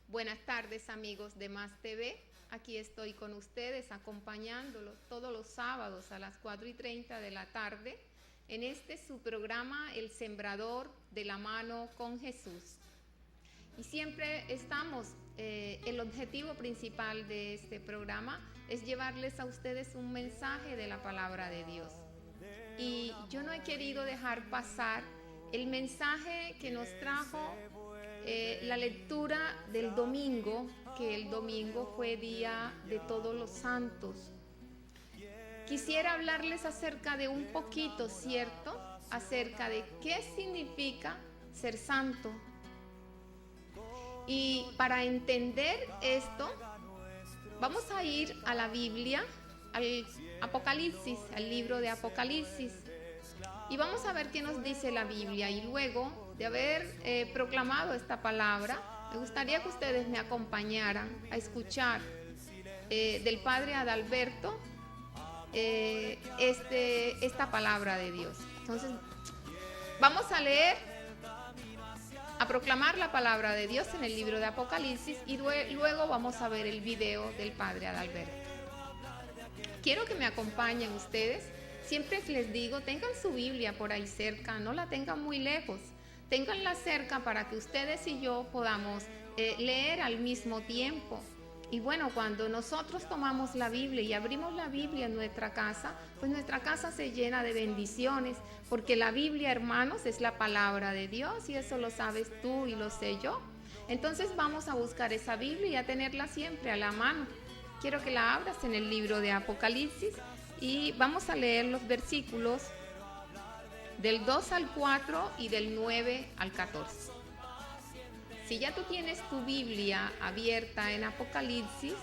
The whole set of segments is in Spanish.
Buenas tardes, amigos de Más TV. Aquí estoy con ustedes acompañándolos todos los sábados a las 4:30 de la tarde en este su programa El Sembrador de la Mano con Jesús. Y siempre estamos, el objetivo principal de este programa es llevarles a ustedes un mensaje de la palabra de Dios. Y yo no he querido dejar pasar el mensaje que nos trajo la lectura del domingo, que el domingo fue día de Todos los Santos. Quisiera hablarles acerca de un poquito, ¿cierto? Acerca de qué significa ser santo. Y para entender esto, vamos a ir a la Biblia, al Apocalipsis, al libro de Apocalipsis. Y vamos a ver qué nos dice la Biblia. Y luego de haber proclamado esta palabra, me gustaría que ustedes me acompañaran a escuchar del Padre Adalberto esta palabra de Dios. Entonces, vamos a leer, a proclamar la palabra de Dios en el libro de Apocalipsis y luego vamos a ver el video del Padre Adalberto. Quiero que me acompañen ustedes. Siempre les digo, tengan su Biblia por ahí cerca, no la tengan muy lejos. Ténganla cerca para que ustedes y yo podamos leer al mismo tiempo. Y bueno, cuando nosotros tomamos la Biblia y abrimos la Biblia en nuestra casa, pues nuestra casa se llena de bendiciones, porque la Biblia, hermanos, es la palabra de Dios y eso lo sabes tú y lo sé yo. Entonces vamos a buscar esa Biblia y a tenerla siempre a la mano. Quiero que la abras en el libro de Apocalipsis y vamos a leer los versículos del 2 al 4 y del 9 al 14. Si ya tú tienes tu Biblia abierta en Apocalipsis,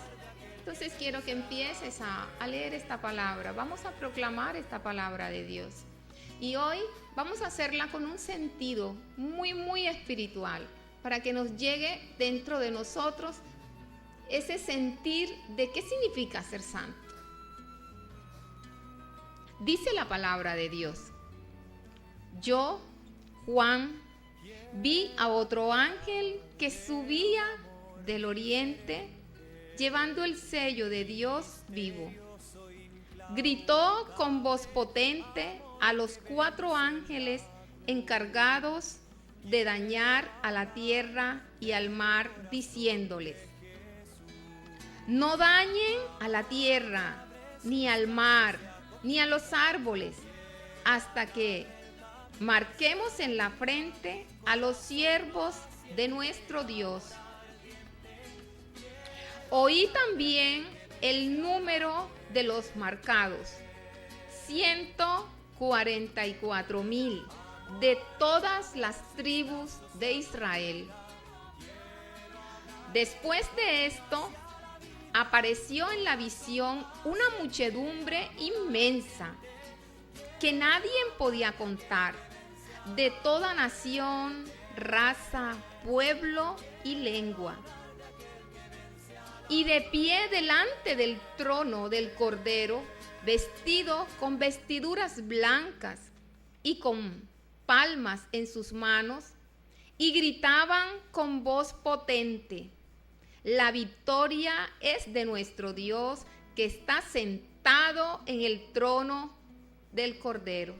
entonces quiero que empieces a leer esta palabra. Vamos a proclamar esta palabra de Dios. Y hoy vamos a hacerla con un sentido muy, muy espiritual, para que nos llegue dentro de nosotros ese sentir de qué significa ser santo. Dice la palabra de Dios: yo, Juan, vi a otro ángel que subía del oriente llevando el sello de Dios vivo. Gritó con voz potente a los 4 ángeles encargados de dañar a la tierra y al mar, diciéndoles: no dañen a la tierra, ni al mar, ni a los árboles, hasta que marquemos en la frente a los siervos de nuestro Dios. Oí también el número de los marcados: 144,000 de todas las tribus de Israel. Después de esto, apareció en la visión una muchedumbre inmensa que nadie podía contar, de toda nación, raza, pueblo y lengua. Y de pie delante del trono del Cordero, vestido con vestiduras blancas y con palmas en sus manos, y gritaban con voz potente: la victoria es de nuestro Dios, que está sentado en el trono del Cordero.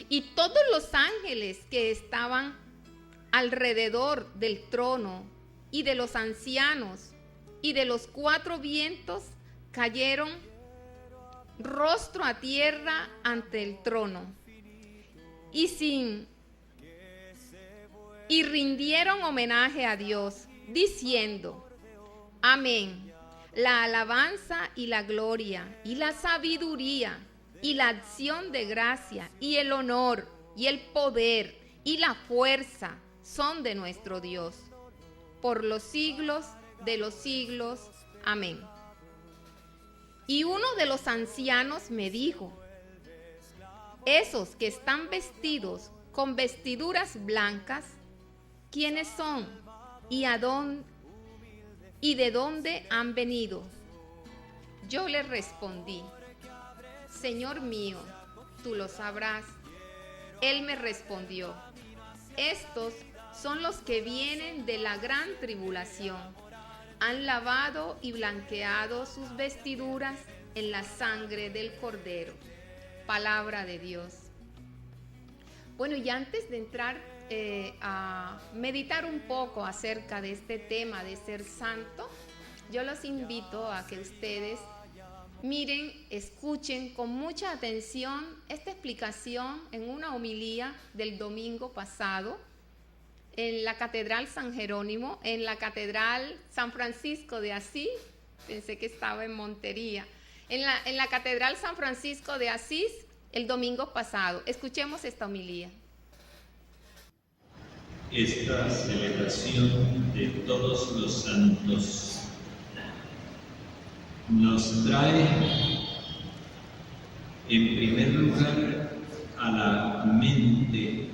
Y todos los ángeles que estaban alrededor del trono y de los ancianos y de los 4 vientos cayeron rostro a tierra ante el trono y rindieron homenaje a Dios, diciendo: amén. La alabanza y la gloria y la sabiduría y la acción de gracia y el honor y el poder y la fuerza son de nuestro Dios, por los siglos de los siglos. Amén. Y uno de los ancianos me dijo: esos que están vestidos con vestiduras blancas, ¿quiénes son? ¿Y de dónde han venido? Yo le respondí: Señor mío, tú lo sabrás. Él me respondió: Estos son los que vienen de la gran tribulación. Han lavado y blanqueado sus vestiduras en la sangre del Cordero. Palabra de Dios. Bueno, y antes de entrar a meditar un poco acerca de este tema de ser santo, yo los invito a que ustedes miren, escuchen con mucha atención esta explicación en una homilía del domingo pasado en la Catedral San Jerónimo, en la Catedral San Francisco de Asís. Pensé que estaba en Montería. En la Catedral San Francisco de Asís el domingo pasado. Escuchemos esta homilía. Esta celebración de todos los santos nos trae, en primer lugar, a la mente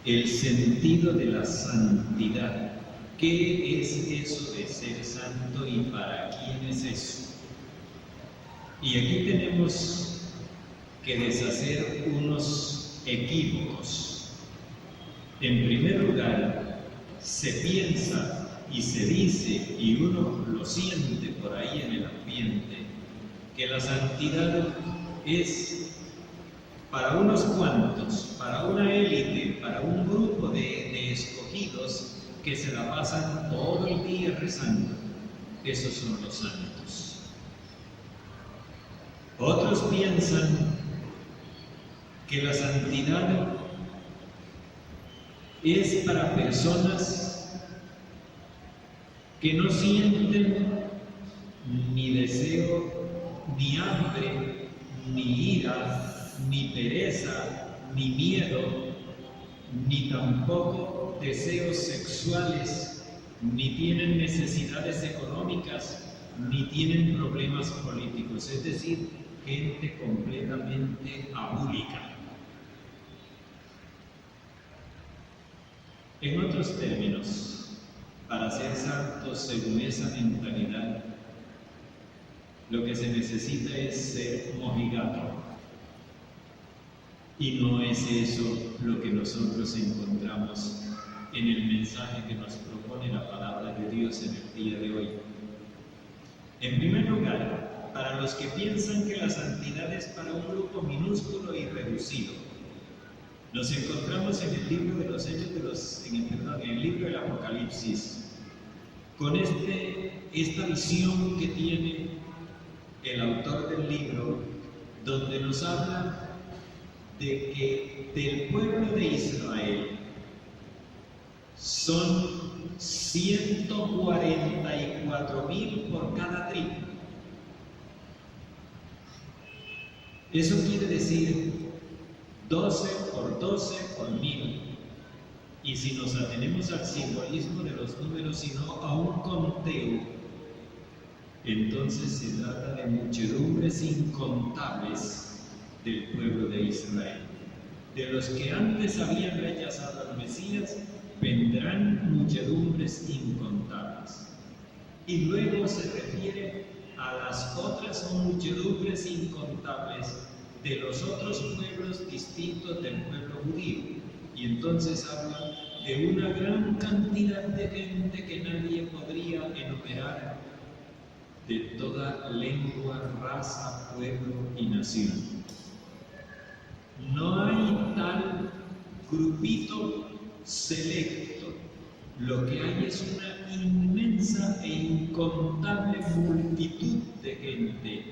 el sentido de la santidad. ¿Qué es eso de ser santo y para quién es eso? Y aquí tenemos que deshacer unos equívocos. En primer lugar, se piensa y se dice, y uno lo siente por ahí en el ambiente, que la santidad es para unos cuantos, para una élite, para un grupo de escogidos que se la pasan todo el día rezando. Esos son los santos. Otros piensan que la santidad es para personas que no sienten ni deseo, ni hambre, ni ira, ni pereza, ni miedo, ni tampoco deseos sexuales, ni tienen necesidades económicas, ni tienen problemas políticos, es decir, gente completamente abúlica. En otros términos, para ser santos según esa mentalidad, lo que se necesita es ser mojigato. Y no es eso lo que nosotros encontramos en el mensaje que nos propone la palabra de Dios en el día de hoy. En primer lugar, para los que piensan que la santidad es para un grupo minúsculo y reducido, nos encontramos en el libro de los Hechos en el libro del Apocalipsis, con esta visión que tiene el autor del libro, donde nos habla de que del pueblo de Israel son 144,000 por cada tribu. Eso quiere decir 12 por 12 por 1000. Y si nos atenemos al simbolismo de los números y no a un conteo, entonces se trata de muchedumbres incontables del pueblo de Israel. De los que antes habían rechazado al Mesías, vendrán muchedumbres incontables. Y luego se refiere a las otras muchedumbres incontables de los otros pueblos distintos del pueblo judío. Y entonces habla de una gran cantidad de gente que nadie podría enumerar, de toda lengua, raza, pueblo y nación. No hay tal grupito selecto. Lo que hay es una inmensa e incontable multitud de gente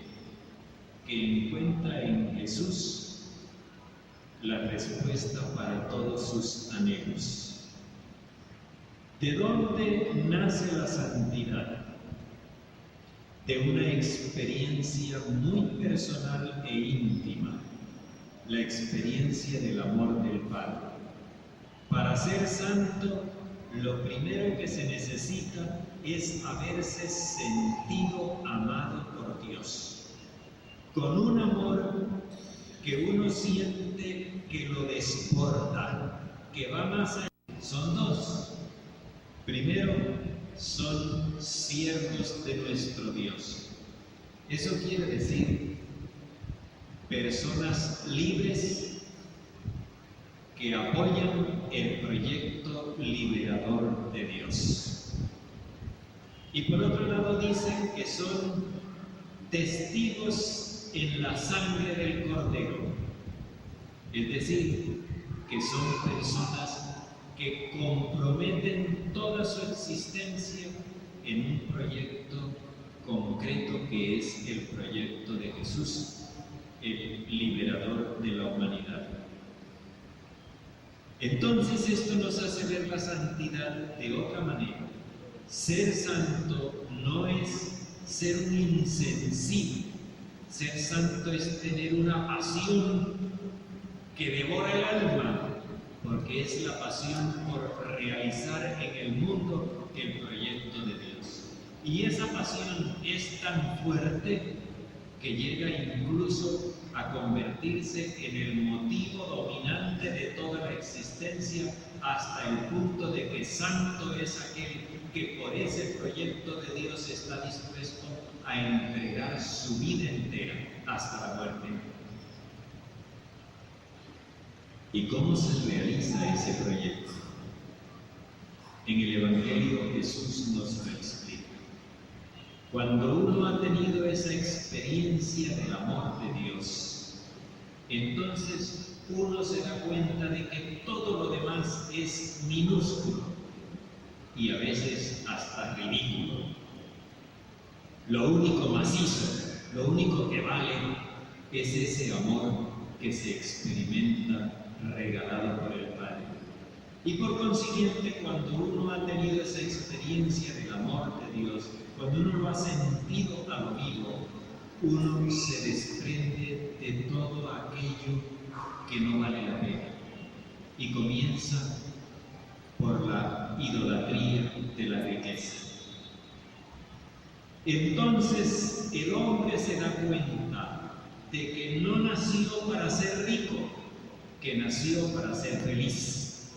que encuentra en Jesús la respuesta para todos sus anhelos. ¿De dónde nace la santidad? De una experiencia muy personal e íntima, la experiencia del amor del Padre. Para ser santo, lo primero que se necesita es haberse sentido amado por Dios, con un amor que uno siente que lo desborda, que va más allá. Son dos. Primero, son siervos de nuestro Dios. Eso quiere decir personas libres que apoyan el proyecto liberador de Dios. Y por otro lado dicen que son testigos en la sangre del Cordero, es decir, que son personas que comprometen toda su existencia en un proyecto concreto que es el proyecto de Jesús, el liberador de la humanidad. Entonces esto nos hace ver la santidad de otra manera. Ser santo no es ser un insensible. Ser santo es tener una pasión que devora el alma, porque es la pasión por realizar en el mundo el proyecto de Dios. Y esa pasión es tan fuerte que llega incluso a convertirse en el motivo dominante de toda la existencia, hasta el punto de que santo es aquel que por ese proyecto de Dios está dispuesto a entregar su vida entera hasta la muerte. ¿Y cómo se realiza ese proyecto? En el Evangelio Jesús nos lo explica. Cuando uno ha tenido esa experiencia del amor de Dios, entonces uno se da cuenta de que todo lo demás es minúsculo y a veces hasta ridículo. Lo único macizo, lo único que vale es ese amor que se experimenta regalado por el Padre. Y por consiguiente, cuando uno ha tenido esa experiencia del amor de Dios, cuando uno lo ha sentido a lo vivo, uno se desprende de todo aquello que no vale la pena y comienza por la idolatría de la riqueza. Entonces el hombre se da cuenta de que no nació para ser rico, que nació para ser feliz.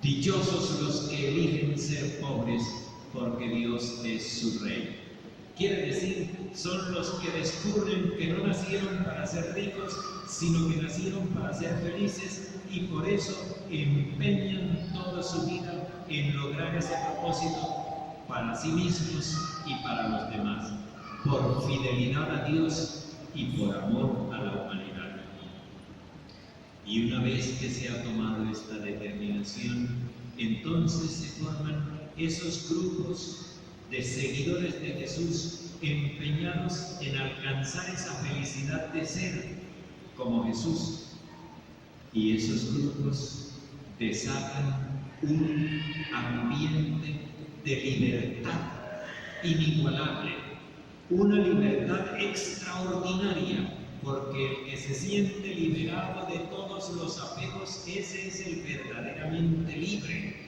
Dichosos los que eligen ser pobres, porque Dios es su Rey. Quiere decir, son los que descubren que no nacieron para ser ricos, sino que nacieron para ser felices, y por eso empeñan toda su vida en lograr ese propósito para sí mismos y para los demás, por fidelidad a Dios y por amor a la humanidad. Y una vez que se ha tomado esta determinación, entonces se forman esos grupos de seguidores de Jesús empeñados en alcanzar esa felicidad de ser como Jesús. Y esos grupos desatan un ambiente de libertad inigualable, una libertad extraordinaria, porque el que se siente liberado de todos los apegos, ese es el verdaderamente libre.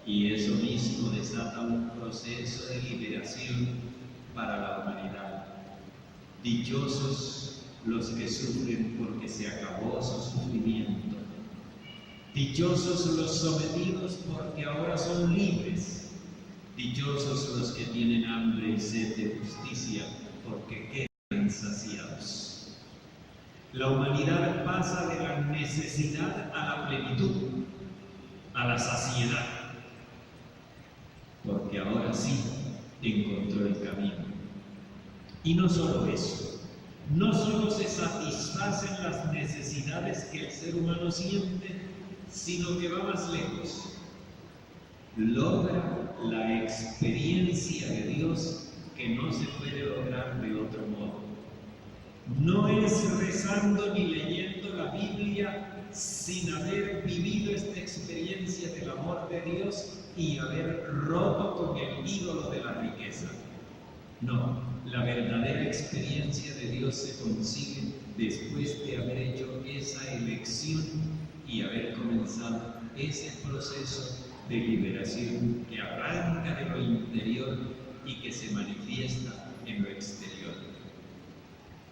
Y eso mismo desata un proceso de liberación para la humanidad. Dichosos los que sufren porque se acabó su sufrimiento. Dichosos los sometidos porque ahora son libres. Dichosos los que tienen hambre y sed de justicia porque quedan saciados. La humanidad pasa de la necesidad a la plenitud, a la saciedad, porque ahora sí encontró el camino. Y no solo eso, no solo se satisfacen las necesidades que el ser humano siente, sino que va más lejos. Logra la experiencia de Dios que no se puede lograr de otro modo. No es rezando ni leyendo la Biblia sin haber vivido esta experiencia del amor de Dios y haber roto con el ídolo de la riqueza. No, la verdadera experiencia de Dios se consigue después de haber hecho esa elección y haber comenzado ese proceso de liberación que arranca de lo interior y que se manifiesta en lo exterior.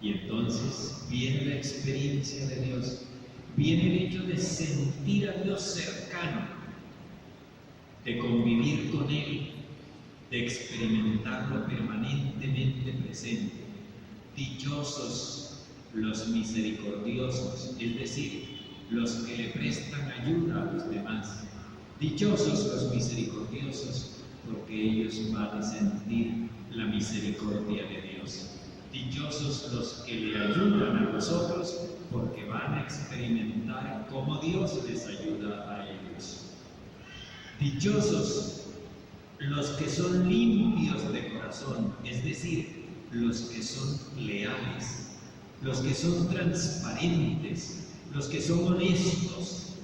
Y entonces viene la experiencia de Dios, viene el hecho de sentir a Dios cercano, de convivir con Él, de experimentarlo permanentemente presente. Dichosos los misericordiosos, es decir, los que le prestan ayuda a los demás. Dichosos los misericordiosos, porque ellos van a sentir la misericordia de Dios. Dichosos los que le ayudan a los otros, porque van a experimentar cómo Dios les ayuda a ellos. Dichosos los que son limpios de corazón, es decir, los que son leales, los que son transparentes, los que son honestos,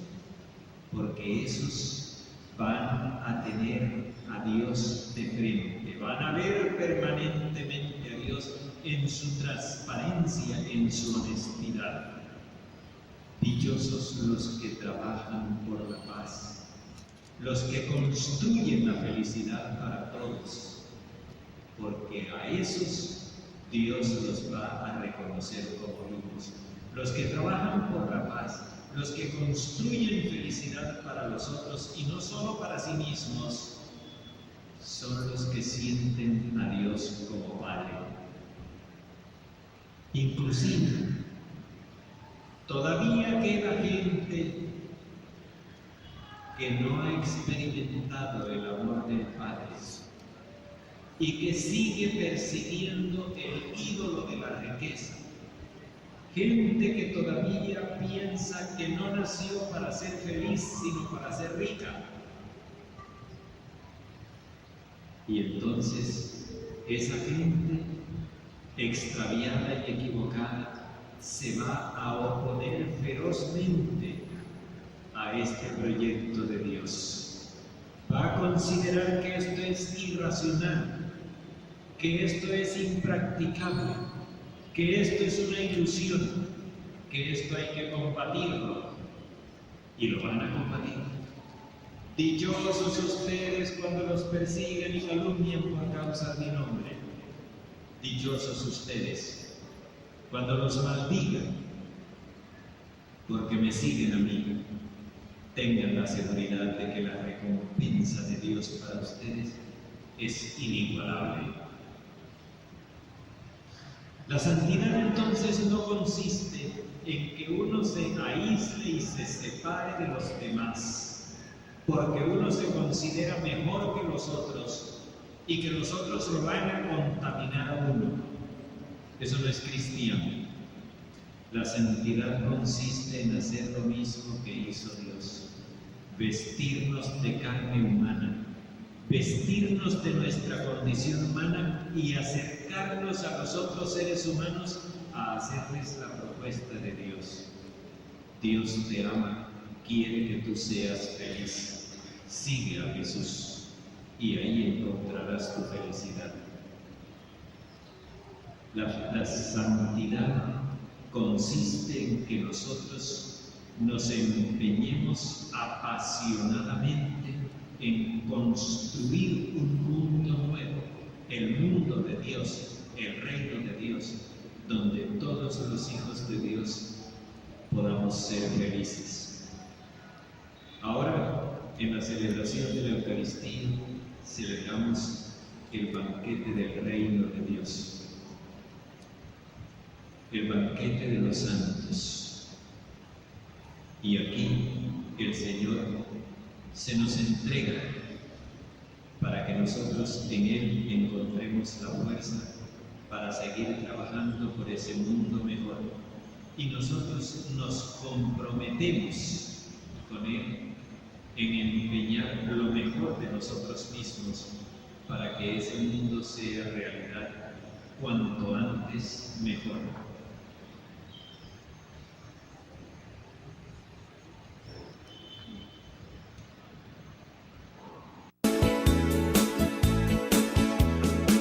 porque esos van a tener a Dios de frente, van a ver permanentemente a Dios en su transparencia, en su honestidad. Dichosos los que trabajan por la paz, los que construyen la felicidad para todos, porque a esos Dios los va a reconocer como hijos. Los que trabajan por la paz, los que construyen felicidad para los otros y no solo para sí mismos, son los que sienten a Dios como Padre. Inclusive, todavía queda gente que no ha experimentado el amor del Padre y que sigue persiguiendo el ídolo de la riqueza. Gente que todavía piensa que no nació para ser feliz, sino para ser rica. Y entonces esa gente extraviada y equivocada se va a oponer ferozmente a este proyecto de Dios. Va a considerar que esto es irracional, que esto es impracticable, que esto es una ilusión, que esto hay que combatirlo, y lo van a combatir. Dichosos ustedes cuando los persigan y calumnien por causa de mi nombre. Dichosos ustedes cuando los maldigan, porque me siguen a mí. Tengan la seguridad de que la recompensa de Dios para ustedes es inigualable. La santidad entonces no consiste en que uno se aísle y se separe de los demás, porque uno se considera mejor que los otros y que los otros lo van a contaminar a uno. Eso no es cristiano. La santidad consiste en hacer lo mismo que hizo Dios, vestirnos de carne humana, vestirnos de nuestra condición humana y acercarnos a los otros seres humanos a hacerles la propuesta de Dios. Dios te ama, quiere que tú seas feliz. Sigue a Jesús y ahí encontrarás tu felicidad. La santidad consiste en que nosotros nos empeñemos apasionadamente en construir un mundo nuevo, el mundo de Dios, el reino de Dios, donde todos los hijos de Dios podamos ser felices. Ahora, en la celebración de la Eucaristía, celebramos el banquete del reino de Dios, el banquete de los santos. Y aquí el Señor se nos entrega para que nosotros en Él encontremos la fuerza para seguir trabajando por ese mundo mejor. Y nosotros nos comprometemos con Él en empeñar lo mejor de nosotros mismos para que ese mundo sea realidad cuanto antes mejor.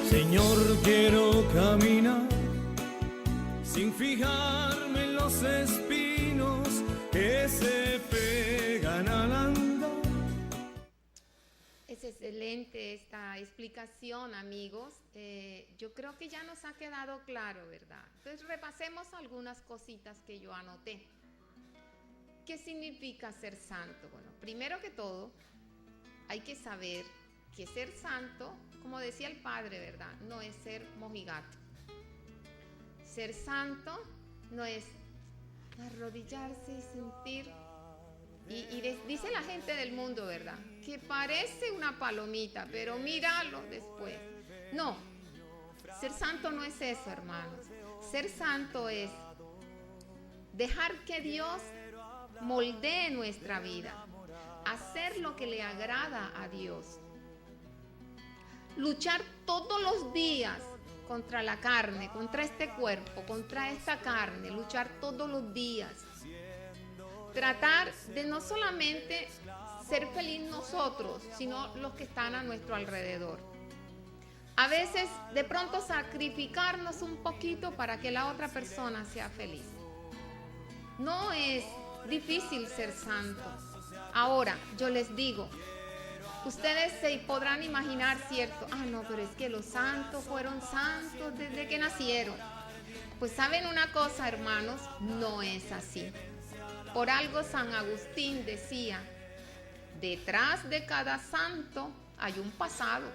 Señor, quiero caminar sin fijarme en los espinos que se pegan al andar. Es excelente esta explicación, amigos. Yo creo que ya nos ha quedado claro, ¿verdad? Entonces repasemos algunas cositas que yo anoté. ¿Qué significa ser santo? Bueno, primero que todo, hay que saber que ser santo, como decía el Padre, ¿verdad? No es ser mojigato. Ser santo no es arrodillarse y sentir. Dice la gente del mundo, ¿verdad?, que parece una palomita, pero míralo después. No, ser santo no es eso, hermanos. Ser santo es dejar que Dios moldee nuestra vida, hacer lo que le agrada a Dios, luchar todos los días contra la carne, contra este cuerpo, contra esta carne, luchar todos los días. Tratar de no solamente ser feliz nosotros, sino los que están a nuestro alrededor. A veces, de pronto, sacrificarnos un poquito para que la otra persona sea feliz. No es difícil ser santo. Ahora, yo les digo, ustedes se podrán imaginar, ¿cierto? No, pero es que los santos fueron santos desde que nacieron. Pues saben una cosa, hermanos, no es así. Por algo San Agustín decía, detrás de cada santo hay un pasado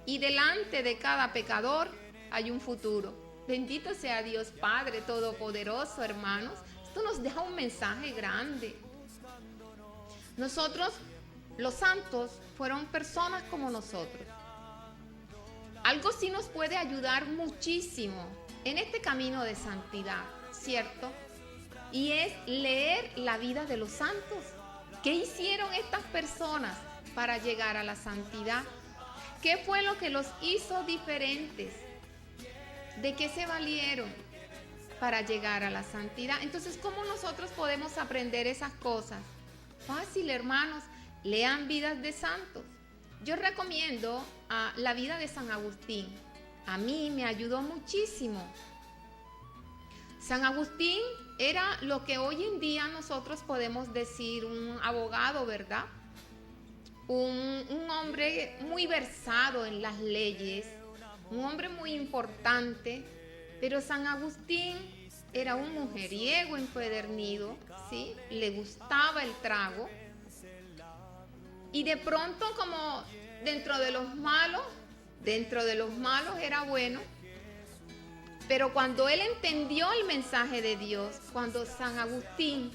y delante de cada pecador hay un futuro. Bendito sea Dios Padre Todopoderoso, hermanos. Esto nos deja un mensaje grande. Nosotros, los santos, fueron personas como nosotros. Algo sí nos puede ayudar muchísimo en este camino de santidad, ¿cierto? Y es leer la vida de los santos. ¿Qué hicieron estas personas para llegar a la santidad? ¿Qué fue lo que los hizo diferentes? ¿De qué se valieron para llegar a la santidad? Entonces, ¿cómo nosotros podemos aprender esas cosas? Fácil, hermanos, lean vidas de santos. Yo recomiendo la vida de San Agustín. A mí me ayudó muchísimo. San Agustín era lo que hoy en día nosotros podemos decir un abogado, ¿verdad? Un hombre muy versado en las leyes, un hombre muy importante, pero San Agustín era un mujeriego empedernido, ¿sí? Le gustaba el trago y de pronto, como dentro de los malos era bueno. Pero cuando él entendió el mensaje de Dios, cuando San Agustín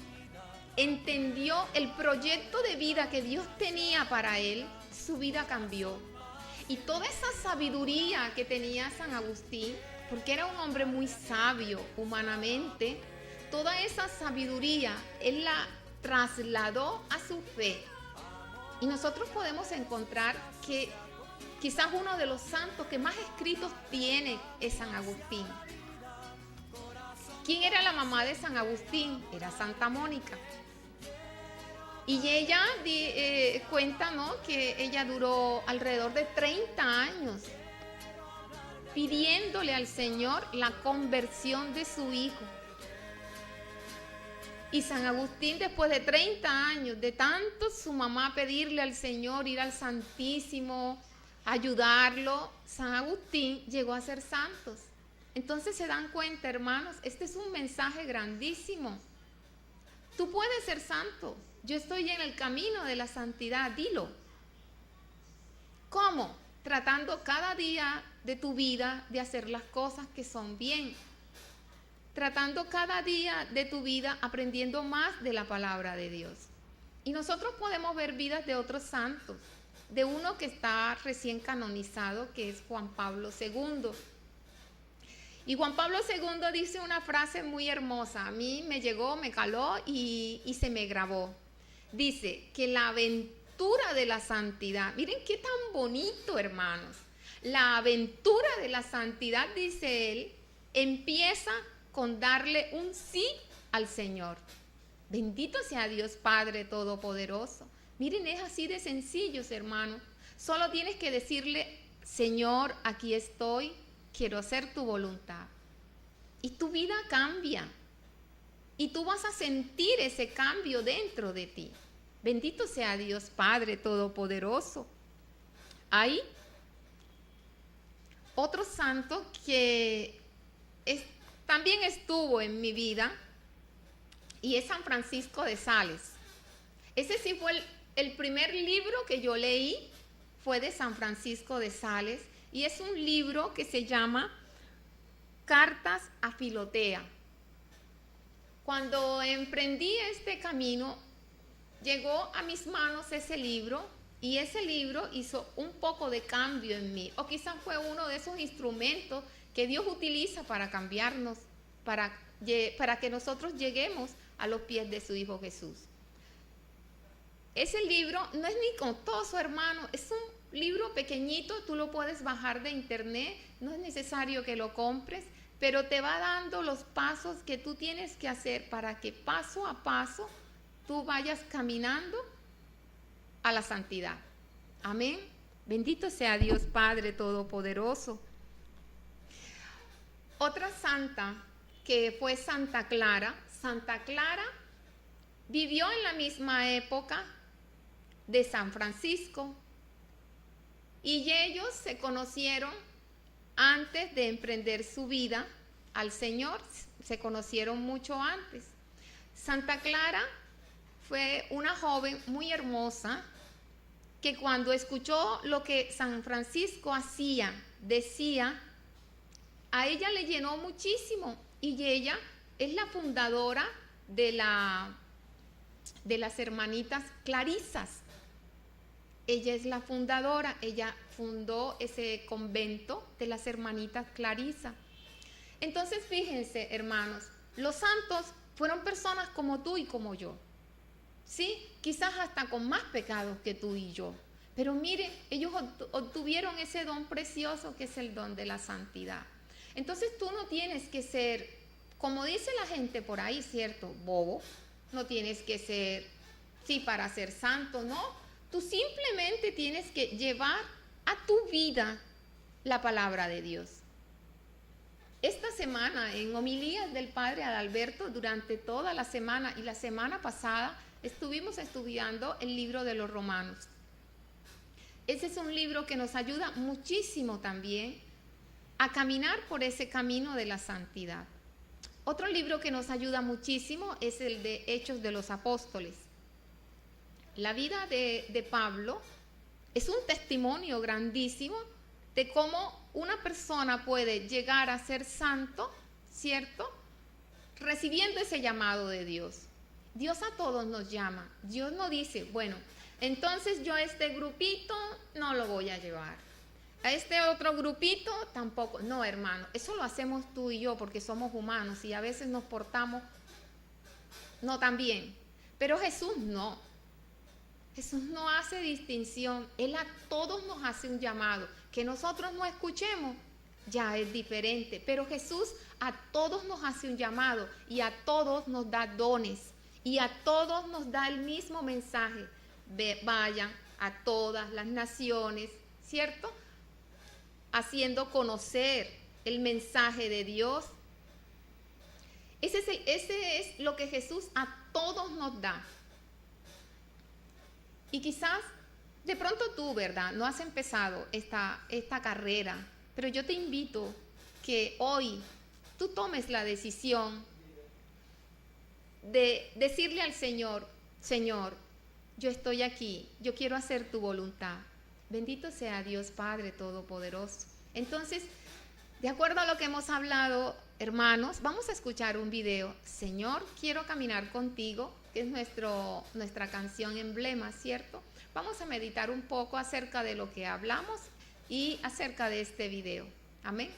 entendió el proyecto de vida que Dios tenía para él, su vida cambió. Y toda esa sabiduría que tenía San Agustín, porque era un hombre muy sabio humanamente, toda esa sabiduría él la trasladó a su fe. Y nosotros podemos encontrar que quizás uno de los santos que más escritos tiene es San Agustín. ¿Quién era la mamá de San Agustín? Era Santa Mónica. Y ella cuenta, ¿no?, que ella duró alrededor de 30 años pidiéndole al Señor la conversión de su hijo. Y San Agustín, después de 30 años, de tanto su mamá pedirle al Señor, ir al Santísimo, ayudarlo, San Agustín llegó a ser santo. Entonces se dan cuenta, hermanos, este es un mensaje grandísimo. Tú puedes ser santo. Yo estoy en el camino de la santidad, dilo. ¿Cómo? Tratando cada día de tu vida de hacer las cosas que son bien. Tratando cada día de tu vida aprendiendo más de la palabra de Dios. Y nosotros podemos ver vidas de otros santos. De uno que está recién canonizado, que es Juan Pablo II. Y Juan Pablo II dice una frase muy hermosa. A mí me llegó, me caló y se me grabó. Dice que la aventura de la santidad, miren qué tan bonito, hermanos. La aventura de la santidad, dice él, empieza con darle un sí al Señor. Bendito sea Dios Padre Todopoderoso. Miren, es así de sencillos, hermanos. Solo tienes que decirle, Señor, aquí estoy, quiero hacer tu voluntad. Y tu vida cambia. Y tú vas a sentir ese cambio dentro de ti. Bendito sea Dios Padre Todopoderoso. Hay otro santo que también estuvo en mi vida y es San Francisco de Sales. Ese sí fue el primer libro que yo leí, fue de San Francisco de Sales y es un libro que se llama Cartas a Filotea. cuando emprendí este camino, llegó a mis manos ese libro y ese libro hizo un poco de cambio en mí. O quizás fue uno de esos instrumentos que Dios utiliza para cambiarnos, para que nosotros lleguemos a los pies de su Hijo Jesús. Ese libro no es ni costoso, hermano, es un libro pequeñito, tú lo puedes bajar de internet, no es necesario que lo compres, pero te va dando los pasos que tú tienes que hacer para que paso a paso tú vayas caminando a la santidad. Amén. Bendito sea Dios Padre Todopoderoso. Otra santa que fue Santa Clara. Santa Clara vivió en la misma época de San Francisco y ellos se conocieron antes de emprender su vida al Señor, se conocieron mucho antes. Santa Clara fue una joven muy hermosa que cuando escuchó lo que San Francisco decía, a ella le llenó muchísimo y ella es la fundadora de las hermanitas Clarisas. Ella es la fundadora, ella fundó ese convento de las hermanitas Clarisa. Entonces, fíjense, hermanos, los santos fueron personas como tú y como yo. Sí, quizás hasta con más pecados que tú y yo. Pero mire, ellos obtuvieron ese don precioso que es el don de la santidad. Entonces tú no tienes que ser, como dice la gente por ahí, ¿cierto? Bobo. No tienes que ser, sí, para ser santo, no. Tú simplemente tienes que llevar a tu vida la palabra de Dios. Esta semana, en homilías del Padre Adalberto, durante toda la semana y la semana pasada, estuvimos estudiando el libro de los Romanos. Ese es un libro que nos ayuda muchísimo también a caminar por ese camino de la santidad. Otro libro que nos ayuda muchísimo es el de Hechos de los Apóstoles. La vida de Pablo es un testimonio grandísimo de cómo una persona puede llegar a ser santo, ¿cierto? Recibiendo ese llamado de Dios. Dios a todos nos llama. Dios no dice, bueno, entonces yo a este grupito no lo voy a llevar. A este otro grupito tampoco. No, hermano, eso lo hacemos tú y yo porque somos humanos y a veces nos portamos no tan bien. Pero Jesús no. Jesús no hace distinción. Él a todos nos hace un llamado. Que nosotros no escuchemos ya es diferente. Pero Jesús a todos nos hace un llamado y a todos nos da dones. Y a todos nos da el mismo mensaje. Vayan a todas las naciones, ¿cierto? Haciendo conocer el mensaje de Dios. Ese es lo que Jesús a todos nos da. Y quizás de pronto tú, ¿verdad? No has empezado esta carrera, pero yo te invito que hoy tú tomes la decisión de decirle al Señor, Señor, yo estoy aquí, yo quiero hacer tu voluntad. Bendito sea Dios Padre Todopoderoso. Entonces, de acuerdo a lo que hemos hablado, hermanos, vamos a escuchar un video. Señor, quiero caminar contigo, que es nuestra canción emblema, ¿cierto? Vamos a meditar un poco acerca de lo que hablamos y acerca de este video. Amén.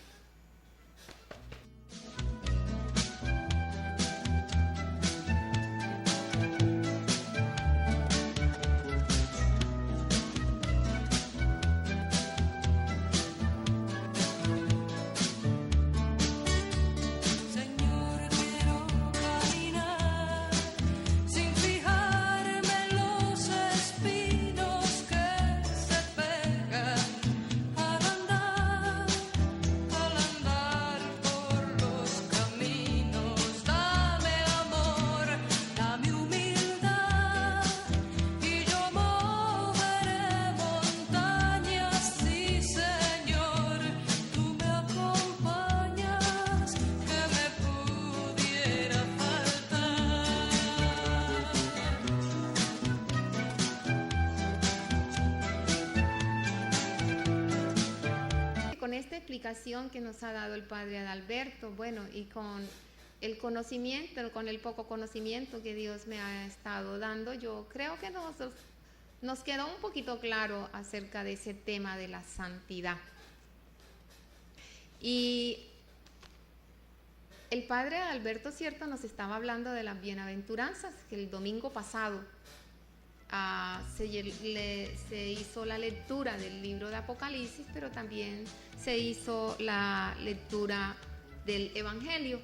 Con esta explicación que nos ha dado el Padre Adalberto, bueno, y con el conocimiento, con el poco conocimiento que Dios me ha estado dando, yo creo que nos quedó un poquito claro acerca de ese tema de la santidad. Y el padre Alberto, cierto, nos estaba hablando de las bienaventuranzas, que el domingo pasado se hizo la lectura del libro de Apocalipsis, pero también se hizo la lectura del Evangelio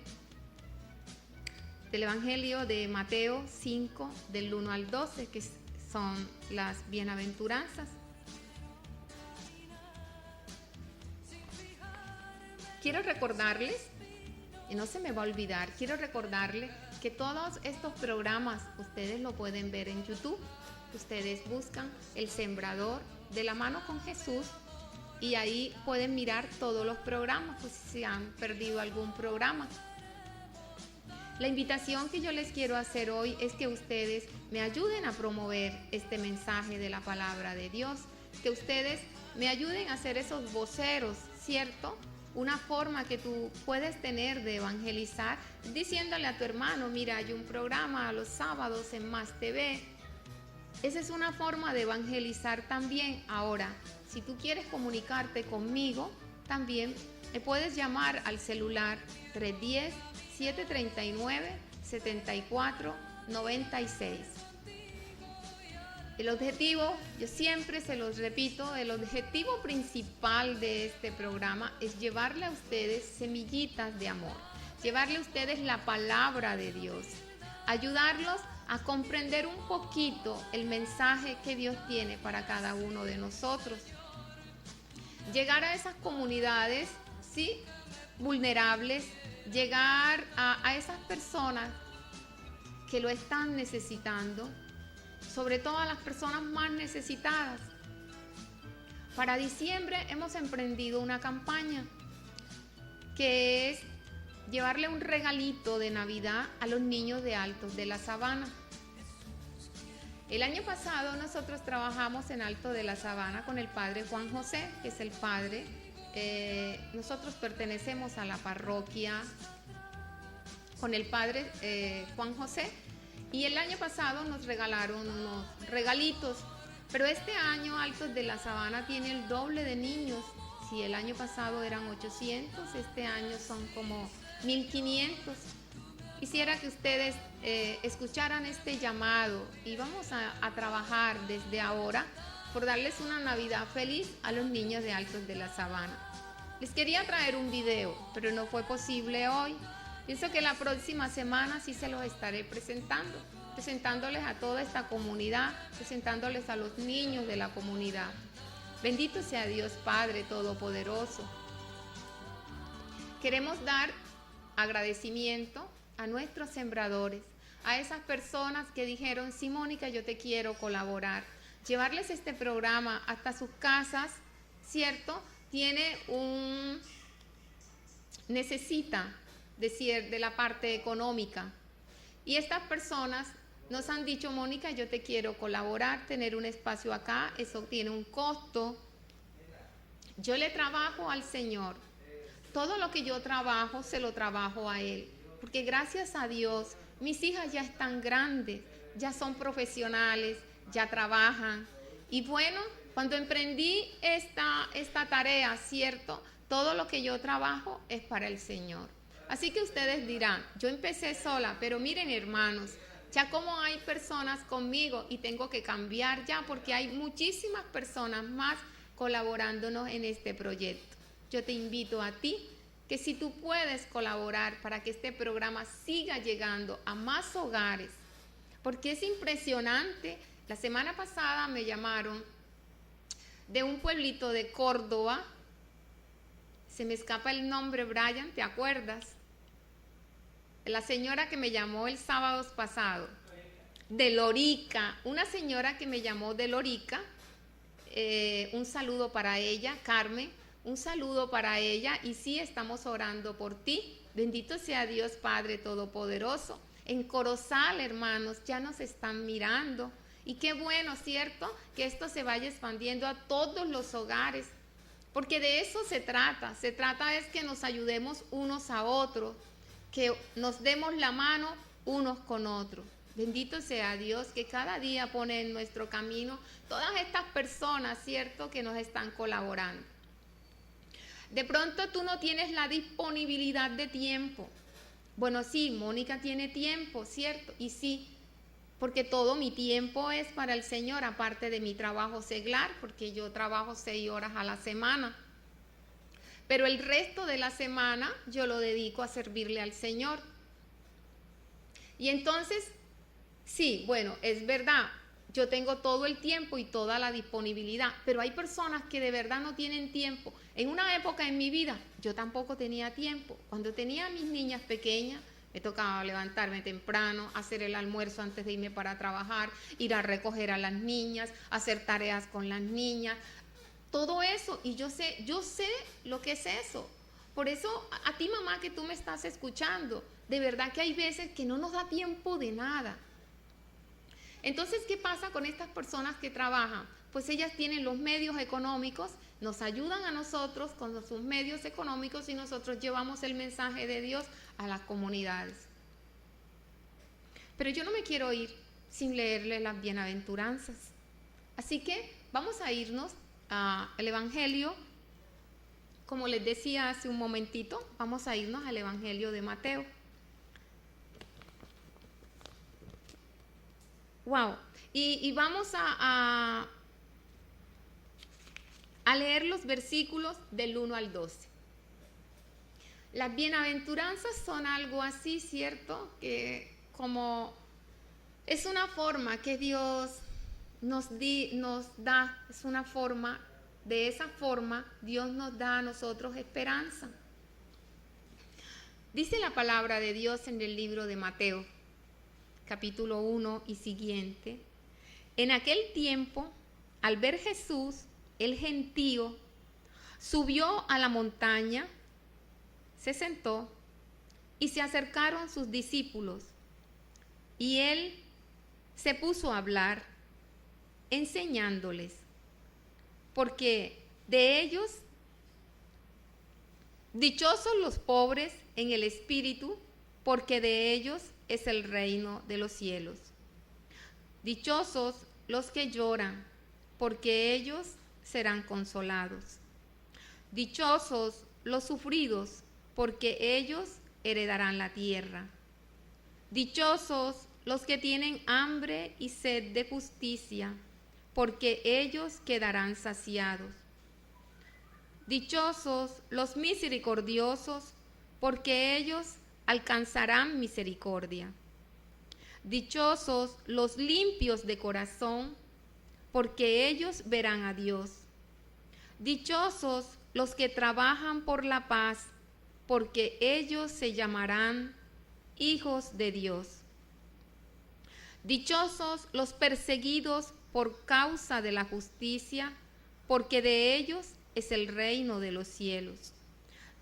de Mateo 5, del 1 al 12, que son las bienaventuranzas. Quiero recordarles, y no se me va a olvidar, quiero recordarles que todos estos programas ustedes lo pueden ver en YouTube. Ustedes buscan El Sembrador de la Mano con Jesús y ahí pueden mirar todos los programas, pues si han perdido algún programa. La invitación que yo les quiero hacer hoy es que ustedes me ayuden a promover este mensaje de la palabra de Dios, que ustedes me ayuden a hacer esos voceros, ¿cierto? Una forma que tú puedes tener de evangelizar, diciéndole a tu hermano, mira, hay un programa los sábados en Más TV. Esa es una forma de evangelizar también. Ahora, si tú quieres comunicarte conmigo, también me puedes llamar al celular 310-739-7496. El objetivo, yo siempre se los repito, el objetivo principal de este programa es llevarle a ustedes semillitas de amor, llevarle a ustedes la palabra de Dios, ayudarlos a comprender un poquito el mensaje que Dios tiene para cada uno de nosotros. Llegar a esas comunidades, sí, vulnerables, llegar a esas personas que lo están necesitando, sobre todo a las personas más necesitadas. Para diciembre hemos emprendido una campaña que es llevarle un regalito de Navidad a los niños de Altos de la Sabana. El año pasado nosotros trabajamos en Alto de la Sabana con el padre Juan José, que es el padre. Nosotros pertenecemos a la parroquia con el padre Juan José, y el año pasado nos regalaron unos regalitos, pero este año Altos de la Sabana tiene el doble de niños. Si el año pasado eran 800, este año son como 1500. Quisiera que ustedes escucharan este llamado y vamos a trabajar desde ahora por darles una Navidad feliz a los niños de Altos de la Sabana. Les quería traer un video, pero no fue posible hoy. Pienso que la próxima semana sí se los estaré presentándoles a toda esta comunidad, presentándoles a los niños de la comunidad. Bendito sea Dios Padre Todopoderoso. Queremos dar agradecimiento a nuestros sembradores, a esas personas que dijeron, sí, Mónica, yo te quiero colaborar. Llevarles este programa hasta sus casas, ¿cierto? Necesita de la parte económica. Y estas personas nos han dicho, Mónica, yo te quiero colaborar, tener un espacio acá, eso tiene un costo. Yo le trabajo al Señor. Todo lo que yo trabajo, se lo trabajo a Él. Porque gracias a Dios, mis hijas ya están grandes, ya son profesionales, ya trabajan. Y bueno, cuando emprendí esta tarea, ¿cierto? Todo lo que yo trabajo es para el Señor. Así que ustedes dirán, yo empecé sola, pero miren, hermanos, ya como hay personas conmigo y tengo que cambiar ya porque hay muchísimas personas más colaborándonos en este proyecto. Yo te invito a ti que si tú puedes colaborar para que este programa siga llegando a más hogares, porque es impresionante. La semana pasada me llamaron de un pueblito de Córdoba, se me escapa el nombre, Brian, ¿te acuerdas? La señora que me llamó el sábado pasado, de Lorica, una señora que me llamó de Lorica, un saludo para ella, Carmen, un saludo para ella, y sí, estamos orando por ti. Bendito sea Dios Padre Todopoderoso. En Corozal, hermanos, ya nos están mirando, y qué bueno, ¿cierto? Que esto se vaya expandiendo a todos los hogares, porque de eso se trata es que nos ayudemos unos a otros, que nos demos la mano unos con otros. Bendito sea Dios que cada día pone en nuestro camino todas estas personas, ¿cierto?, que nos están colaborando. De pronto tú no tienes la disponibilidad de tiempo. Bueno, sí, Mónica tiene tiempo, ¿cierto? Y sí, porque todo mi tiempo es para el Señor, aparte de mi trabajo seglar, porque yo trabajo 6 horas a la semana. Pero el resto de la semana yo lo dedico a servirle al Señor. Y entonces, sí, bueno, es verdad, yo tengo todo el tiempo y toda la disponibilidad, pero hay personas que de verdad no tienen tiempo. En una época en mi vida, yo tampoco tenía tiempo. Cuando tenía a mis niñas pequeñas, me tocaba levantarme temprano, hacer el almuerzo antes de irme para trabajar, ir a recoger a las niñas, hacer tareas con las niñas, todo eso. Y yo sé lo que es eso. Por eso, a ti, mamá, que tú me estás escuchando, de verdad que hay veces que no nos da tiempo de nada. Entonces, ¿qué pasa con estas personas que trabajan? Pues ellas tienen los medios económicos, nos ayudan a nosotros con sus medios económicos y nosotros llevamos el mensaje de Dios a las comunidades. Pero yo no me quiero ir sin leerle las bienaventuranzas. Así que vamos a irnos al Evangelio. Como les decía hace un momentito, vamos a irnos al Evangelio de Mateo. Wow. Y vamos a leer los versículos del 1 al 12. Las bienaventuranzas son algo así, ¿cierto? Que como es una forma que Dios nos da, es una forma, de esa forma Dios nos da a nosotros esperanza. Dice la palabra de Dios en el libro de Mateo, capítulo 1 y siguiente. En aquel tiempo, al ver Jesús, el gentío, subió a la montaña, se sentó y se acercaron sus discípulos. Y él se puso a hablar, enseñándoles, porque de ellos, dichosos los pobres en el espíritu, porque de ellos es el reino de los cielos. Dichosos los que lloran, porque ellos serán consolados. Dichosos los sufridos, porque ellos heredarán la tierra. Dichosos los que tienen hambre y sed de justicia, porque ellos quedarán saciados. Dichosos los misericordiosos, porque ellos alcanzarán misericordia. Dichosos los limpios de corazón, porque ellos verán a Dios. Dichosos los que trabajan por la paz, porque ellos se llamarán hijos de Dios. Dichosos los perseguidos por causa de la justicia, porque de ellos es el reino de los cielos.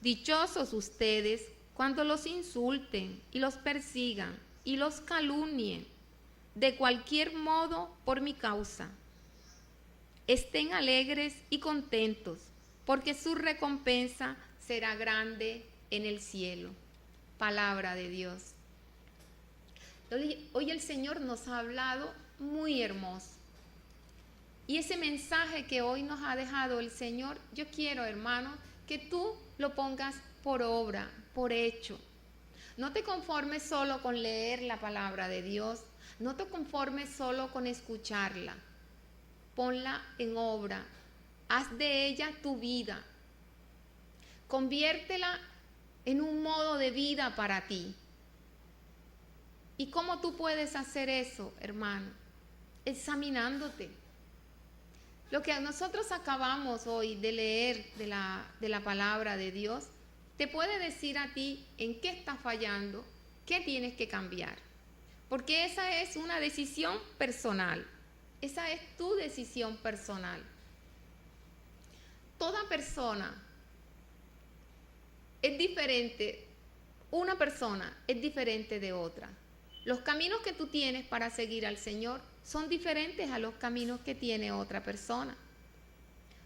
Dichosos ustedes cuando los insulten y los persigan y los calumnien de cualquier modo por mi causa. Estén alegres y contentos, porque su recompensa será grande en el cielo. Palabra de Dios. Hoy el Señor nos ha hablado muy hermoso. Y ese mensaje que hoy nos ha dejado el Señor, yo quiero, hermano, que tú lo pongas por obra, por hecho. No te conformes solo con leer la palabra de Dios, no te conformes solo con escucharla. Ponla en obra, haz de ella tu vida. Conviértela en un modo de vida para ti. ¿Y cómo tú puedes hacer eso, hermano? Examinándote. Lo que nosotros acabamos hoy de leer de la palabra de Dios, te puede decir a ti en qué estás fallando, qué tienes que cambiar. Porque esa es una decisión personal. Esa es tu decisión personal. Toda persona es diferente. Una persona es diferente de otra. Los caminos que tú tienes para seguir al Señor son diferentes a los caminos que tiene otra persona.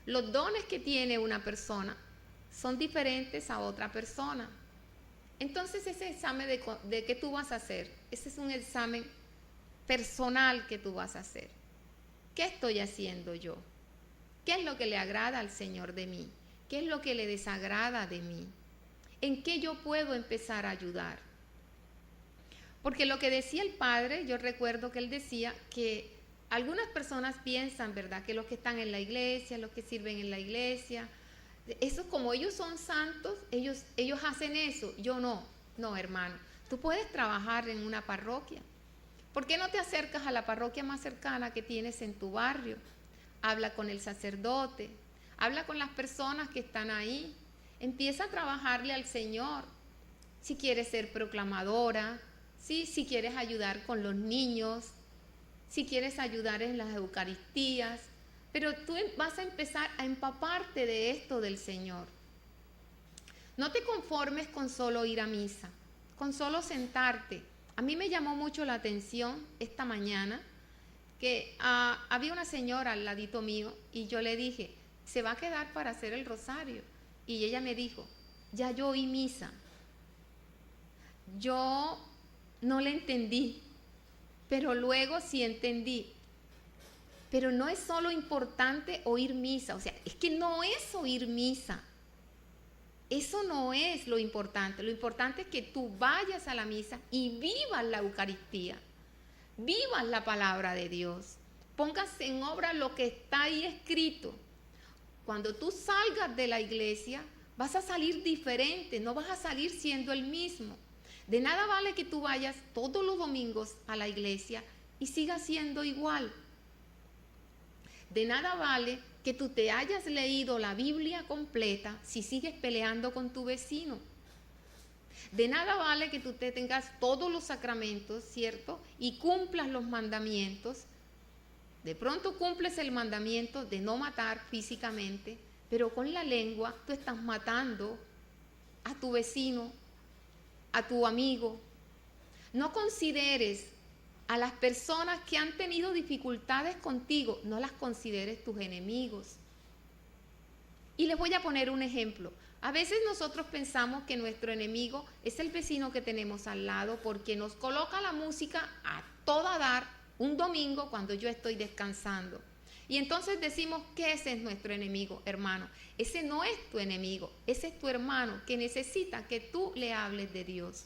Los dones que tiene una persona son diferentes a otra persona. Entonces ese examen de qué tú vas a hacer, ese es un examen personal que tú vas a hacer. ¿Qué estoy haciendo yo? ¿Qué es lo que le agrada al Señor de mí? ¿Qué es lo que le desagrada de mí? ¿En qué yo puedo empezar a ayudar? Porque lo que decía el Padre, yo recuerdo que él decía que algunas personas piensan, ¿verdad?, que los que están en la iglesia, los que sirven en la iglesia, eso como ellos son santos, ellos hacen eso. Yo no. No, hermano. Tú puedes trabajar en una parroquia. ¿Por qué no te acercas a la parroquia más cercana que tienes en tu barrio? Habla con el sacerdote, habla con las personas que están ahí. Empieza a trabajarle al Señor. Si quieres ser proclamadora, ¿sí? Si quieres ayudar con los niños, si quieres ayudar en las Eucaristías, pero tú vas a empezar a empaparte de esto del Señor. No te conformes con solo ir a misa, con solo sentarte. A mí me llamó mucho la atención esta mañana que había una señora al ladito mío y yo le dije, ¿se va a quedar para hacer el rosario? Y ella me dijo, ya yo oí misa. Yo no le entendí, pero luego sí entendí. Pero no es solo importante oír misa, o sea, es que no es oír misa. Eso no es lo importante es que tú vayas a la misa y vivas la Eucaristía, vivas la palabra de Dios, pongas en obra lo que está ahí escrito. Cuando tú salgas de la iglesia, vas a salir diferente, no vas a salir siendo el mismo. De nada vale que tú vayas todos los domingos a la iglesia y sigas siendo igual. De nada vale que tú te hayas leído la Biblia completa si sigues peleando con tu vecino. De nada vale que tú te tengas todos los sacramentos, ¿cierto? Y cumplas los mandamientos. De pronto cumples el mandamiento de no matar físicamente, pero con la lengua tú estás matando a tu vecino, a tu amigo. No consideres a las personas que han tenido dificultades contigo, no las consideres tus enemigos. Y les voy a poner un ejemplo. A veces nosotros pensamos que nuestro enemigo es el vecino que tenemos al lado porque nos coloca la música a toda dar un domingo cuando yo estoy descansando. Y entonces decimos que ese es nuestro enemigo, hermano. Ese no es tu enemigo, ese es tu hermano que necesita que tú le hables de Dios.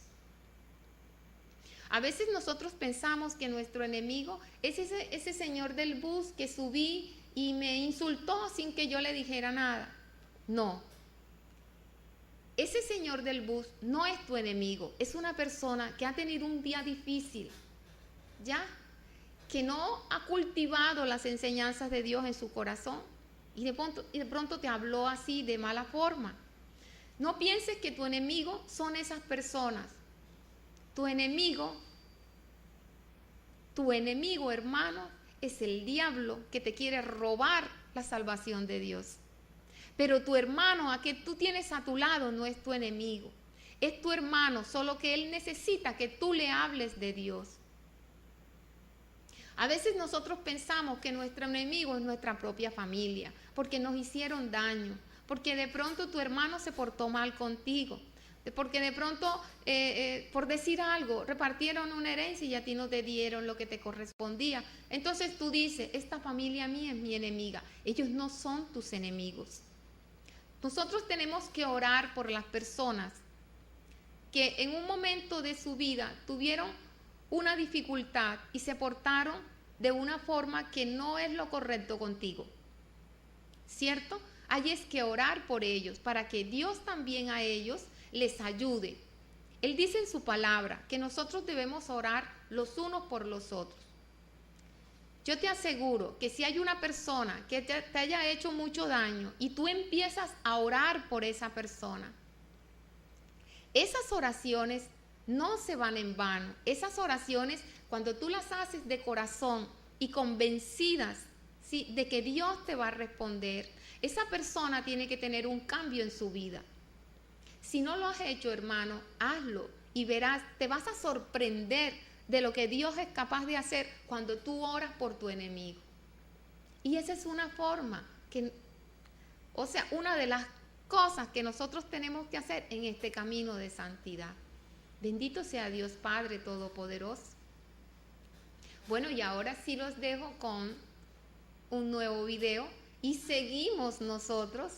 A veces nosotros pensamos que nuestro enemigo es ese señor del bus que subí y me insultó sin que yo le dijera nada. No. Ese señor del bus no es tu enemigo, es una persona que ha tenido un día difícil, ¿ya? Que no ha cultivado las enseñanzas de Dios en su corazón y de pronto te habló así de mala forma. No pienses que tu enemigo son esas personas. Tu enemigo, hermano, es el diablo que te quiere robar la salvación de Dios. Pero tu hermano, a que tú tienes a tu lado, no es tu enemigo. Es tu hermano, solo que él necesita que tú le hables de Dios. A veces nosotros pensamos que nuestro enemigo es nuestra propia familia, porque nos hicieron daño, porque de pronto tu hermano se portó mal contigo, porque de pronto, por decir algo, repartieron una herencia y a ti no te dieron lo que te correspondía. Entonces tú dices, esta familia mía es mi enemiga. Ellos no son tus enemigos. Nosotros tenemos que orar por las personas que en un momento de su vida tuvieron una dificultad y se portaron de una forma que no es lo correcto contigo, ¿cierto? Hay es que orar por ellos para que Dios también a ellos les ayude. Él dice en su palabra que nosotros debemos orar los unos por los otros. Yo te aseguro que si hay una persona que te haya hecho mucho daño y tú empiezas a orar por esa persona, esas oraciones no se van en vano. Esas oraciones, cuando tú las haces de corazón y convencidas, ¿sí?, de que Dios te va a responder, esa persona tiene que tener un cambio en su vida. Si no lo has hecho, hermano, hazlo y verás, te vas a sorprender de lo que Dios es capaz de hacer cuando tú oras por tu enemigo. Y esa es una forma una de las cosas que nosotros tenemos que hacer en este camino de santidad. Bendito sea Dios Padre Todopoderoso. Bueno, y ahora sí los dejo con un nuevo video y seguimos nosotros,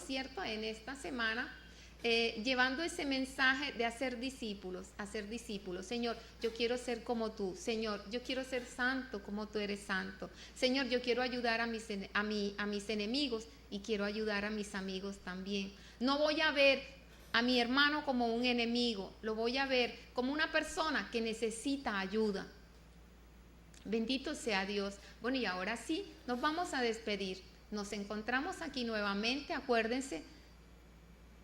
¿cierto? En esta semana llevando ese mensaje de hacer discípulos. Señor, yo quiero ser como tú. Señor, yo quiero ser santo como tú eres santo. Señor, yo quiero ayudar a mis enemigos y quiero ayudar a mis amigos también. No voy a ver a mi hermano como un enemigo, lo voy a ver como una persona que necesita ayuda. Bendito sea Dios. Bueno, y ahora sí, nos vamos a despedir. Nos encontramos aquí nuevamente, acuérdense,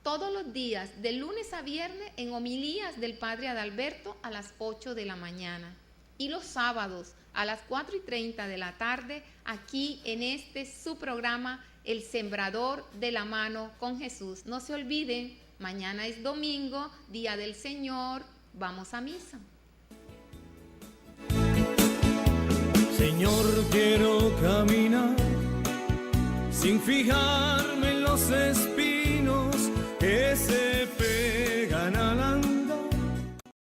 todos los días, de lunes a viernes, en homilías del Padre Adalberto a las 8 de la mañana. Y los sábados a las 4:30 de la tarde, aquí en su programa, El Sembrador de la Mano con Jesús. No se olviden, mañana es domingo, Día del Señor, vamos a misa. Señor, quiero caminar sin fijarme en los espinos que se